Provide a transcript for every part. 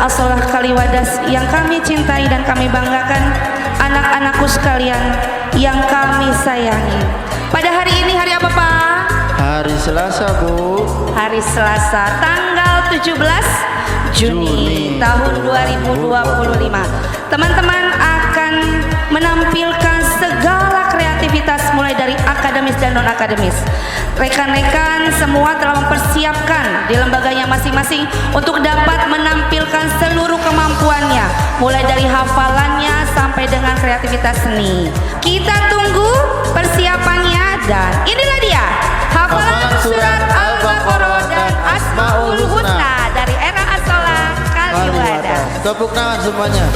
Asolah Kaliwadas yang kami cintai dan kami banggakan, anak-anakku sekalian yang kami sayangi. Pada hari ini hari apa Pak? Hari Selasa Bu. Hari Selasa tanggal 17 Juni tahun 2025. Teman-teman akan menampilkan segala kreativitas mulai dari akademis dan non-akademis. Rekan-rekan semua telah mempersiapkan di lembaganya masing-masing untuk dapat menampilkan seluruh kemampuannya, mulai dari hafalannya sampai dengan kreativitas seni. Kita tunggu persiapannya dan inilah dia hafalan surat Al-Baqarah dan Asmaul Husna dari era Asolah Kaliwadas. Tepuk tangan semuanya.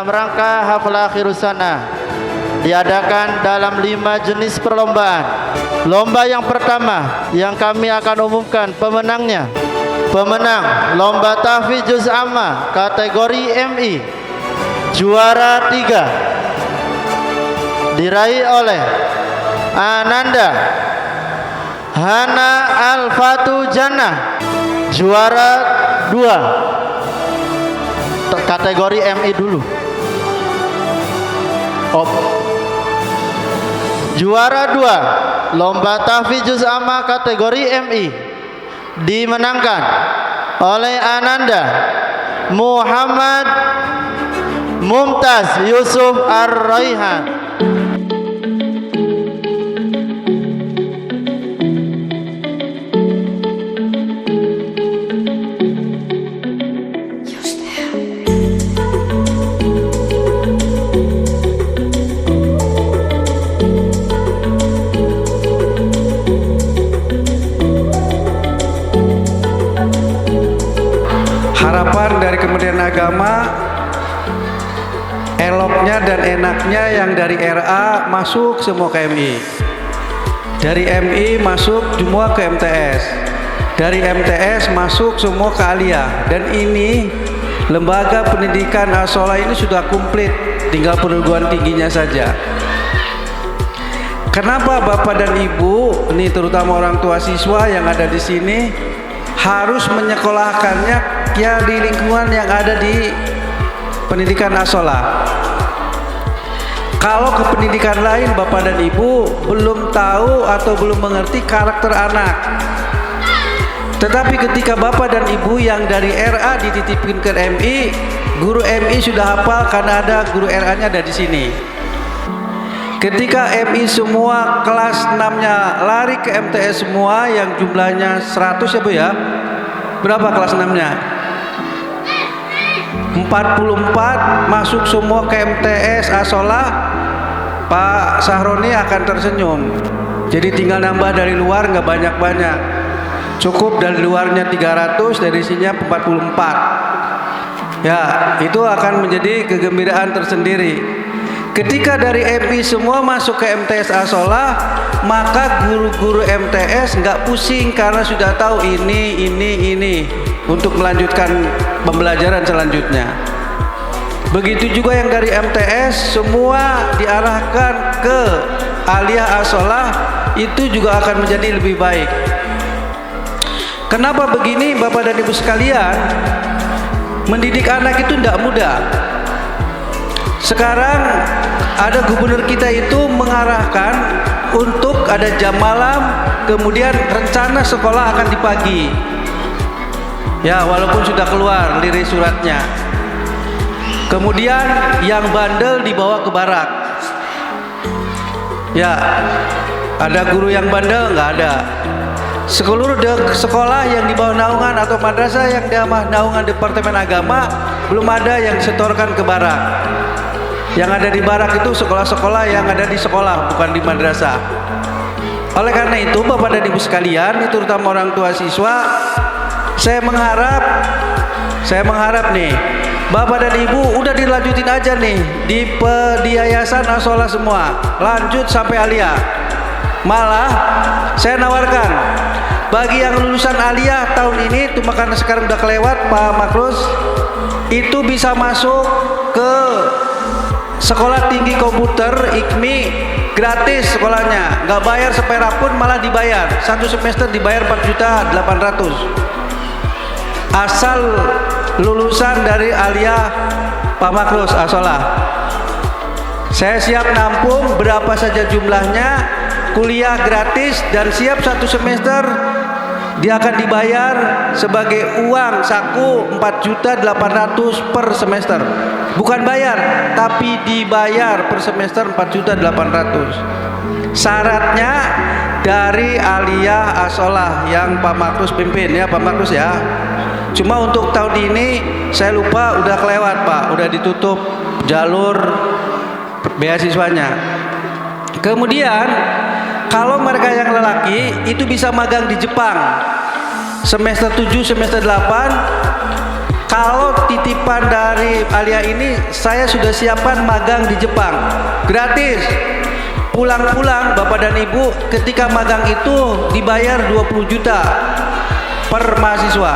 rangka hafal akhir sana diadakan dalam 5 jenis perlombaan. Lomba yang pertama yang kami akan umumkan pemenangnya. Pemenang lomba tahfidz juz amma kategori MI juara 3 diraih oleh Ananda Hana Al-Fatu Jannah, juara 2 kategori MI dulu. Juara 2 lomba tahfidz juz amma kategori MI dimenangkan oleh Ananda Muhammad Mumtaz Yusuf Ar-Raihan. Harapan dari Kementerian Agama, eloknya dan enaknya yang dari RA masuk semua ke MI, dari MI masuk semua ke MTS, dari MTS masuk semua ke Aliyah. Dan ini lembaga pendidikan As-Shalah ini sudah komplit, tinggal perguruan tingginya saja. Kenapa Bapak dan Ibu, ini terutama orang tua siswa yang ada di sini, harus menyekolahkannya ya di lingkungan yang ada di pendidikan As-Shalah? Kalau ke pendidikan lain Bapak dan Ibu belum tahu atau belum mengerti karakter anak. Tetapi ketika Bapak dan Ibu yang dari RA dititipkan ke MI, guru MI sudah hafal karena ada guru RA-nya ada di sini. Ketika MI semua kelas 6-nya lari ke MTS semua yang jumlahnya 100 ya Bu ya. Berapa kelas 6-nya? 44 masuk semua ke MTS As-Shalah. Pak Sahroni akan tersenyum. Jadi tinggal nambah dari luar, nggak banyak-banyak. Cukup dari luarnya 300, dari sininya 44. Ya, itu akan menjadi kegembiraan tersendiri. Ketika dari MI semua masuk ke MTS As-Shalah, maka guru-guru MTS nggak pusing karena sudah tahu ini untuk melanjutkan pembelajaran selanjutnya. Begitu juga yang dari MTS semua diarahkan ke Aliyah As-Shalah, itu juga akan menjadi lebih baik. Kenapa begini Bapak dan Ibu sekalian? Mendidik anak itu tidak mudah. Sekarang ada gubernur kita itu mengarahkan untuk ada jam malam, kemudian rencana sekolah akan di pagi. Ya, walaupun sudah keluar lirik suratnya. Kemudian yang bandel dibawa ke barak. Ya, ada guru yang bandel? Nggak ada. Seluruh sekolah yang di bawah naungan atau madrasah yang di bawah naungan Departemen Agama belum ada yang disetorkan ke barak. Yang ada di barak itu sekolah-sekolah yang ada di sekolah, bukan di madrasah. Oleh karena itu Bapak dan Ibu sekalian, terutama orang tua siswa, saya mengharap nih, Bapak dan Ibu udah dilanjutin aja nih di Yayasan As-Shalah semua, lanjut sampai Aliyah. Malah saya nawarkan bagi yang lulusan Aliyah tahun ini, cuma karena sekarang udah kelewat Pak Makrus, itu bisa masuk ke Sekolah Tinggi Komputer IKMI, gratis sekolahnya, nggak bayar seperak pun, malah dibayar. Satu semester dibayar 4.800.000. Asal lulusan dari Aliyah Pak Makrus As-Shalah. Saya siap nampung berapa saja jumlahnya, kuliah gratis dan siap satu semester dia akan dibayar sebagai uang saku 4.800.000 per semester. Bukan bayar, tapi dibayar per semester 4.800.000. Syaratnya dari Aliyah As-Shalah yang Pak Makrus pimpin ya, Pak Makrus ya. Cuma untuk tahun ini saya lupa, udah kelewat Pak, udah ditutup jalur beasiswanya. Kemudian kalau mereka yang lelaki itu bisa magang di Jepang semester 7, semester 8. Kalau titipan dari Alia ini, saya sudah siapkan magang di Jepang, gratis. Pulang-pulang Bapak dan Ibu ketika magang itu dibayar 20 juta per mahasiswa.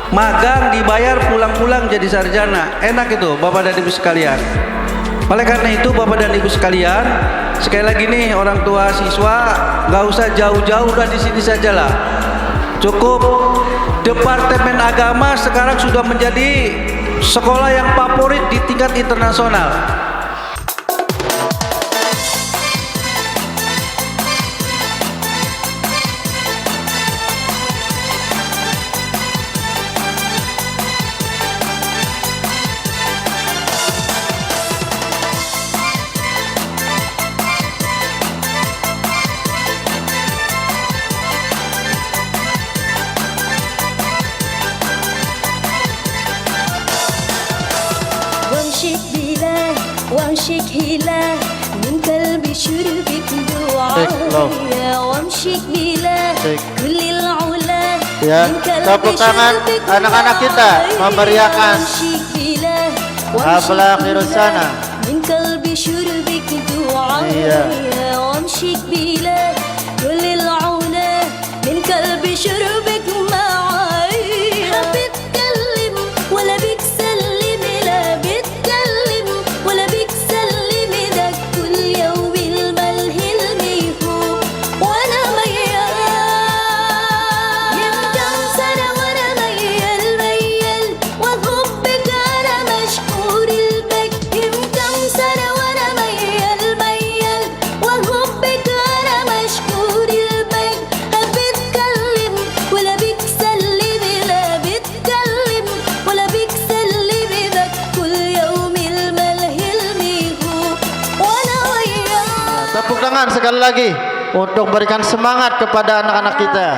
Magang dibayar, pulang-pulang jadi sarjana. Enak itu Bapak dan Ibu sekalian. Oleh karena itu Bapak dan Ibu sekalian, sekali lagi nih orang tua siswa, nggak usah jauh-jauh, udah di sini sajalah. Cukup Departemen Agama sekarang sudah menjadi sekolah yang favorit di tingkat internasional. وامشك هلا من قلبي شربك دعايا وامشك بلا كل العلا Ya, tepuk tangan anak-anak kita memeriahkan Haflah Akhirusana. من قلبي شربك دعايا وامشك بلا كل العلا من قلبي شربك معايا بتكلم ولا بتسلم لا بتكلم ولا بتسلم ده كل يوم الملهل ميهوب وانا ميال يمكن سنة وانا ميال ميال وحبك انا مشكور البك يمكن سنة وانا ميال ميال وحبك انا مشكور البك بتكلم ولا بتسلم لا بتكلم ولا بتسلم ده كل يوم الملهل ميهوب وانا وياك. Tepuk tangan sekali lagi untuk berikan semangat kepada anak-anak kita.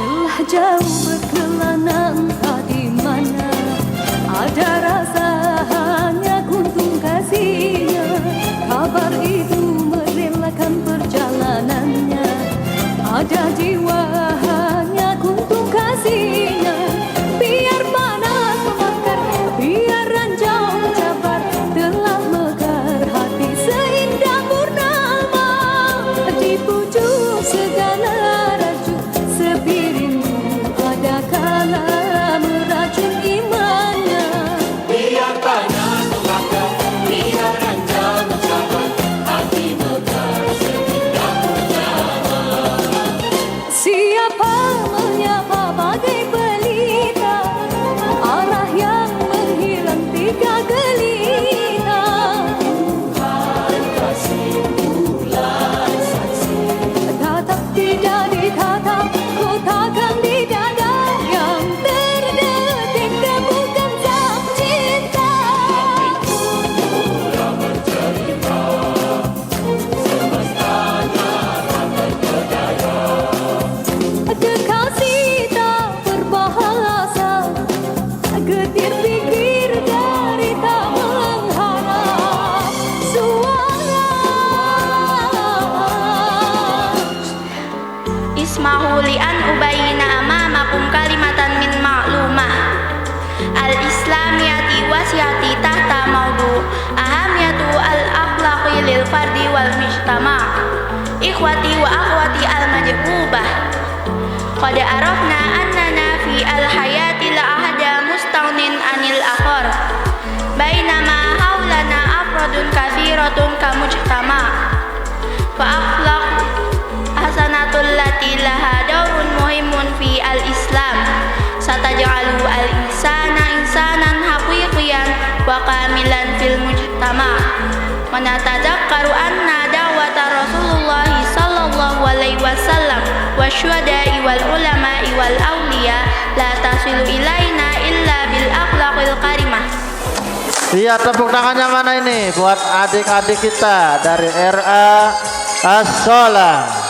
Telah jauh berkelana entah di mana, ada rasa hanya kuntung kasihnya. Kabar itu merelakan perjalanannya, ada jiwa hanya kuntung kasihnya. Biar panas membakar, biar ranjau mencabar, telah mekar hati seindah purnama. Di pucuk segala raju sepi rindu, ada kala meracun imannya. Biar panas membakar, biar ranjau mencabar, hati mekar seindah purnama. Siapa menyapa bagai pelita, arah yang menghilang tiga gelita. Tuhan kasih bulan saksi, Tatap tidak ditatap, kotakan di dada yang sataj'alu al-insana insanan haqiqiyan wa kamilan fil mujtama wa natadzakkaru anna da'wata Rasulullah sallallahu alaihi wasallam wa syuhada'i wal ulama'i wal awliya la tasilu ilaina illa bil akhlaqil karimah. Iya, tepuk tangannya mana ini buat adik-adik kita dari RA As-Solah.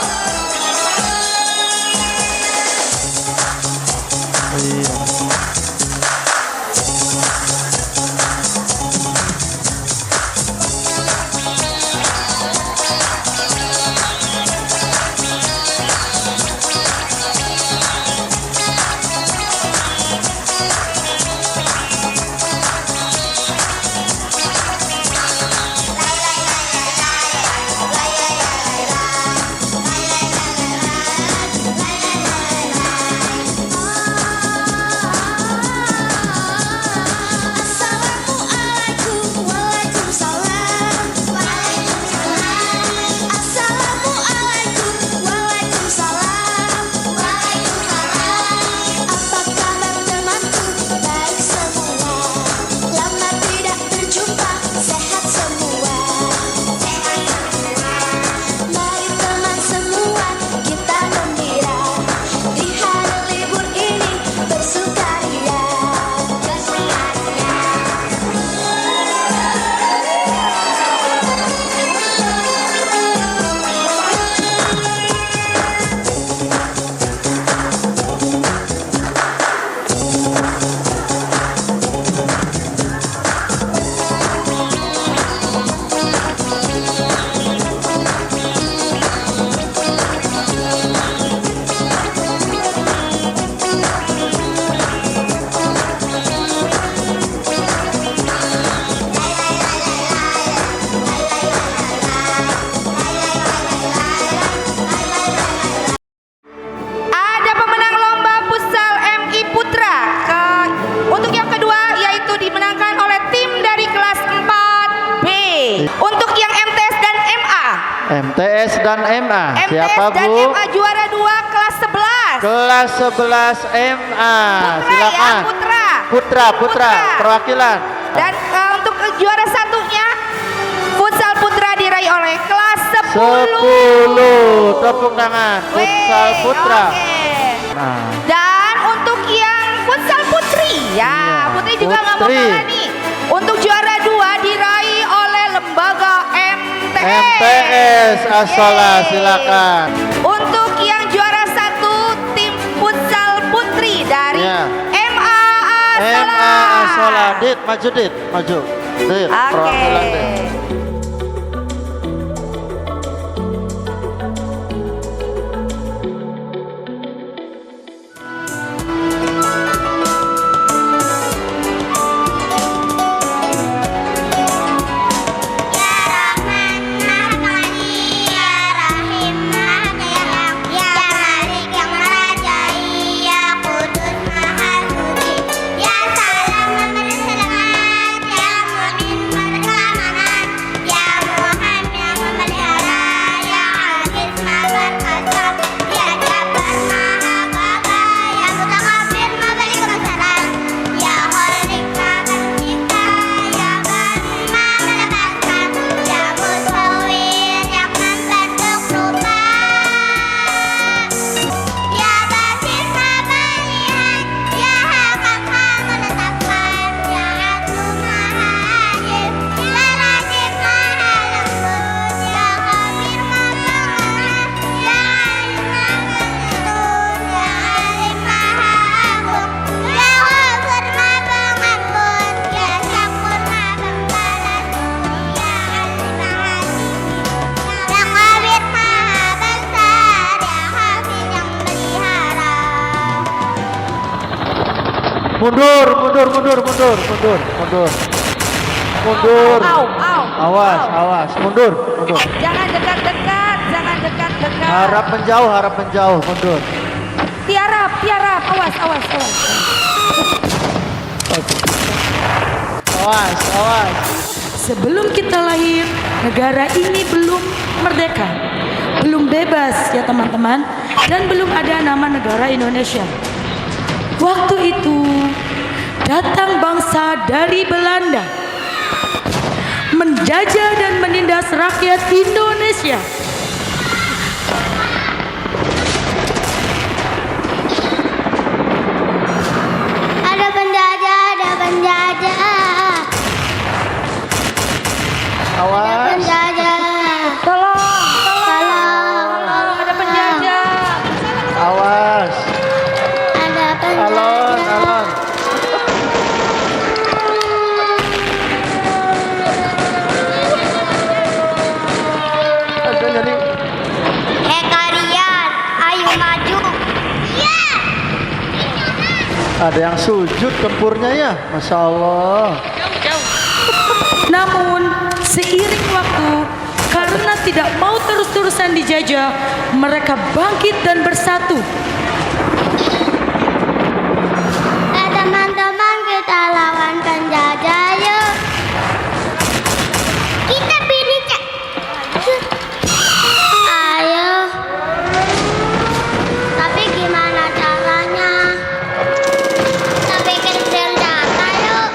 MTS dan MA. Siapa MTS dan Bu? MA juara 2 kelas 11. Kelas 11 MA. Putra Silakan. ya, Putra. Putra. Putra. Perwakilan. Dan untuk juara satunya futsal putra diraih oleh kelas 10. 10. Tepuk tangan. Futsal Wih, putra. oke. Nah, Dan untuk yang futsal putri, ya Iya, putri juga nggak mau putri. kalah nih. Untuk juara 2 diraih oleh lembaga MTS. MTS As-Solah, silakan. Untuk yang juara 1 tim futsal putri dari Iya. MA As-Solah. MA As-Solah. Dit, maju Dit, maju. Dit, perwakilan Dit. Oke. Mundur. Au, au. Awas, mundur. Jangan dekat-dekat, jangan dekat-dekat. Harap menjauh, mundur. Tiarap, awas. Awas. Sebelum kita lahir, negara ini belum merdeka, belum bebas ya teman-teman, dan belum ada nama negara Indonesia. Waktu itu datang bangsa dari Belanda menjajah dan menindas rakyat Indonesia. Ada penjajah, ada penjajah. Ada Awas. penjajah. Tolong. Ada penjajah. Awas. Ada Alon, penjajah. alon. Ada jadi. Kalian, ayo maju. Iya. Ada yang sujud tempurnya ya, Masya Allah. Namun seiring waktu, karena tidak mau terus-terusan dijajah, mereka bangkit dan bersatu. Teman-teman, kita lawan penjajah yuk. Kita pilih Cak. Ayo. Tapi gimana caranya? Kita bikin senjata yuk.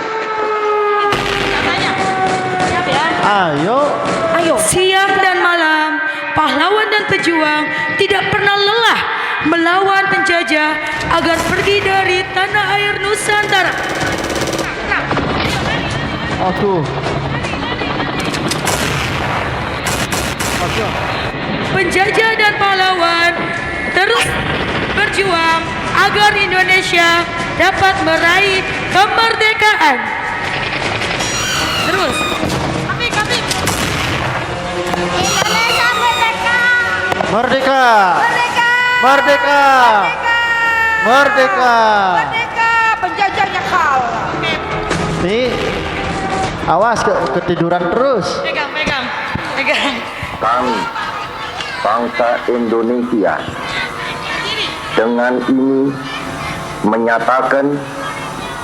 Ayo. Siang dan malam, pahlawan dan pejuang tidak pernah lelah melawan penjajah agar pergi dari tanah air Nusantara. Aduh. Penjajah dan pahlawan terus berjuang agar Indonesia dapat meraih kemerdekaan. Terus. Indonesia merdeka. Merdeka. Merdeka. Merdeka. Merdeka, penjajahnya kalah. Nih. Awas ketiduran terus. Pegang. Kami, bangsa Indonesia, dengan ini menyatakan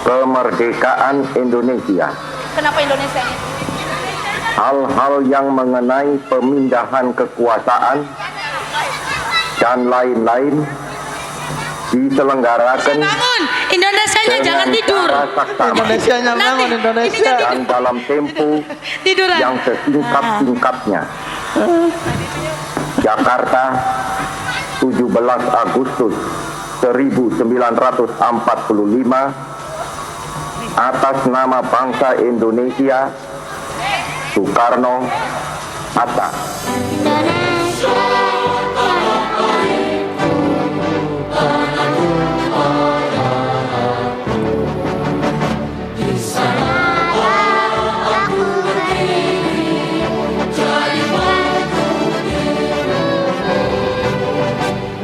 kemerdekaan Indonesia. Kenapa Indonesia ini? Hal-hal yang mengenai pemindahan kekuasaan dan lain-lain diselenggarakan Bangun, Indonesianya jangan dengan tidur. cara saksama Indonesianya bangun Indonesia. dan dalam tempo Tiduran. yang sesingkat-singkatnya. Jakarta, 17 Agustus 1945, atas nama bangsa Indonesia, Soekarno, Hatta.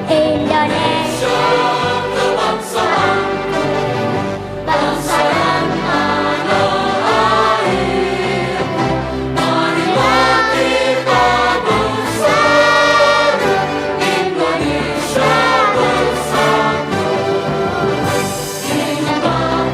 Indonesia, bangsa yang tanah air. Marilah kita bersatu, Indonesia bersatu. Hidup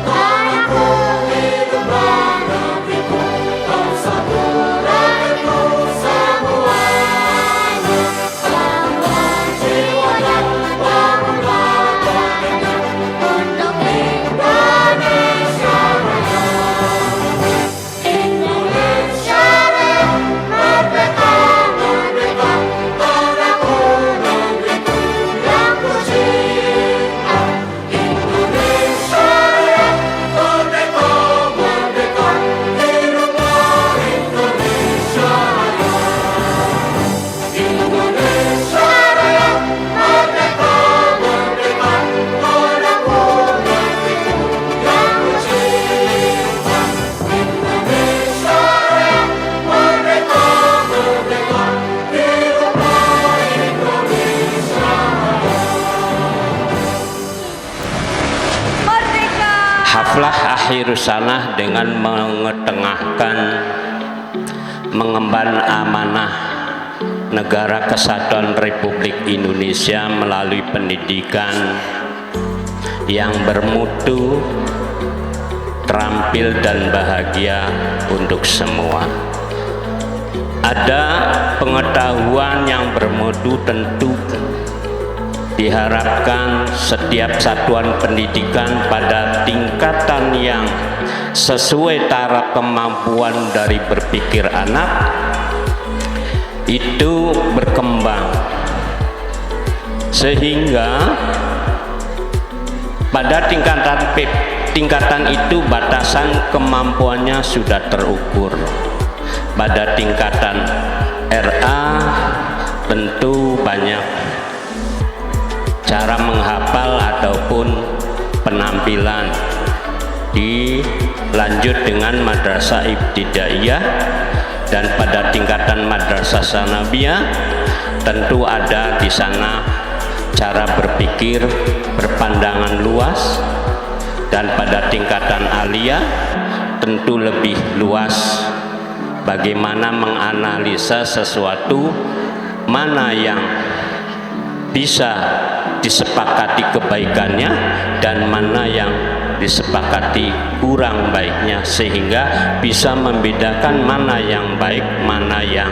tanahku, hidup negeriku, persatuanku semuanya. Selamat jiwa dan bangun badannya untuk Indonesia Raya. Indonesia Raya, merdeka, merdeka, tanahku, negeriku yang ku cinta. Indonesia Raya, merdeka, merdeka, hiduplah Indonesia Raya. Indonesia Raya, merdeka, merdeka, tanahku, negeriku yang ku cinta. Indonesia Raya, merdeka, merdeka, hiduplah Indonesia Merdeka. Haflah akhir sanah dengan mengemban amanah Negara Kesatuan Republik Indonesia melalui pendidikan yang bermutu, terampil dan bahagia untuk semua. Ada pengetahuan yang bermutu tentu diharapkan setiap satuan pendidikan pada tingkatan yang sesuai taraf kemampuan dari berpikir anak itu berkembang, sehingga pada tingkatan itu batasan kemampuannya sudah terukur. Pada tingkatan RA tentu banyak cara menghafal ataupun penampilan. Dilanjut dengan madrasah ibtidaiyah, dan pada tingkatan madrasah sanawiyah tentu ada di sana cara berpikir berpandangan luas, dan pada tingkatan aliyah tentu lebih luas bagaimana menganalisa sesuatu, mana yang bisa disepakati kebaikannya dan mana yang disepakati kurang baiknya, sehingga bisa membedakan mana yang baik, mana yang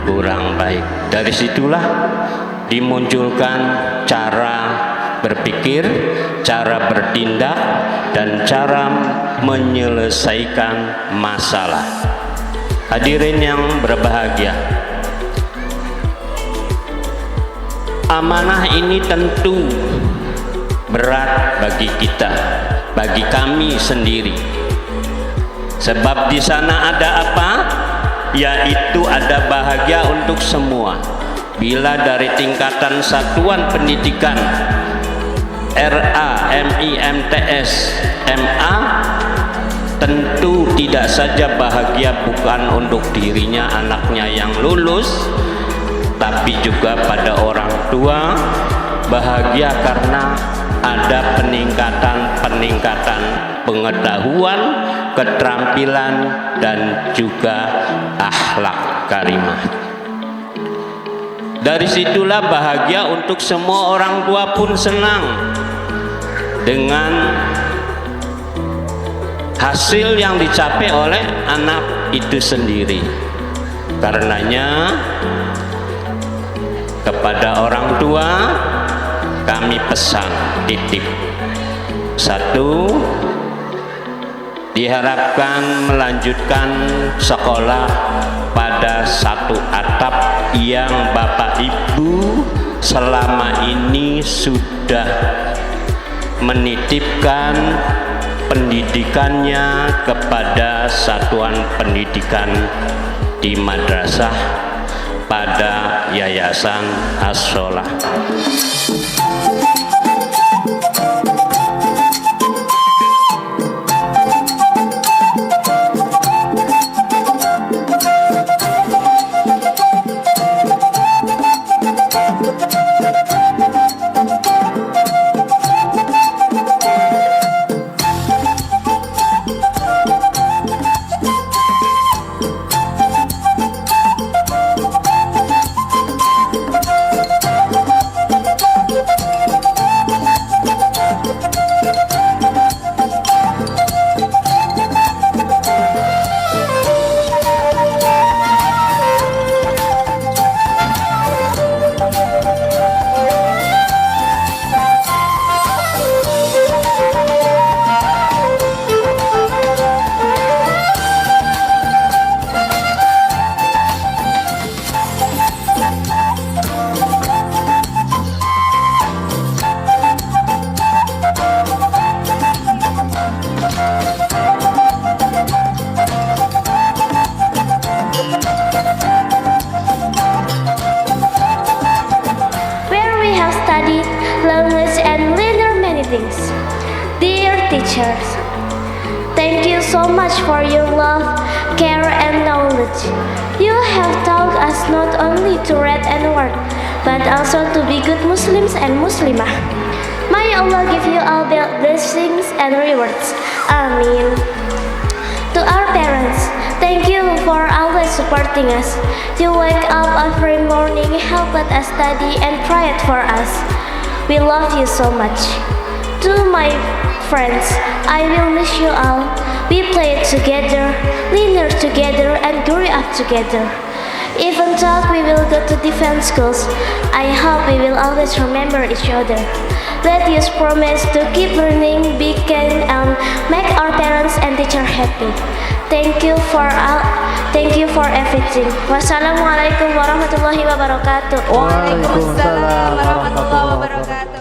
kurang baik. Dari situlah dimunculkan cara berpikir, cara bertindak, dan cara menyelesaikan masalah. Hadirin yang berbahagia, amanah ini tentu berat bagi kita, bagi kami sendiri. Sebab di sana ada apa? Yaitu ada bahagia untuk semua. Bila dari tingkatan satuan pendidikan RA, MI, MTS, MA, tentu tidak saja bahagia bukan untuk dirinya, anaknya yang lulus, tapi juga pada orang tua, bahagia karena ada peningkatan pengetahuan, keterampilan, dan juga akhlak karimah. Dari situlah bahagia untuk semua orang tua pun senang dengan hasil yang dicapai oleh anak itu sendiri. Karenanya kepada orang tua kami pesan titip, satu, diharapkan melanjutkan sekolah pada satu atap yang Bapak Ibu selama ini sudah menitipkan pendidikannya kepada satuan pendidikan di madrasah pada Yayasan As-Solah. teachers. Thank you so much for your love, care, and knowledge. You have taught us not only to read and work, but also to be good Muslims and Muslimah. May Allah give you all the blessings and rewards. Amin. To our parents, thank you for always supporting us. You wake up every morning, help us study, and pray for us. We love you so much. To my friends, I will miss you all. We played together, learned together, and grew up together. Even though we will go to different schools, I hope we will always remember each other. Let us promise to keep learning, be kind, and make our parents and teacher happy. Thank you for everything. Wassalamualaikum warahmatullahi wabarakatuh. Waalaikumsalam warahmatullahi wabarakatuh.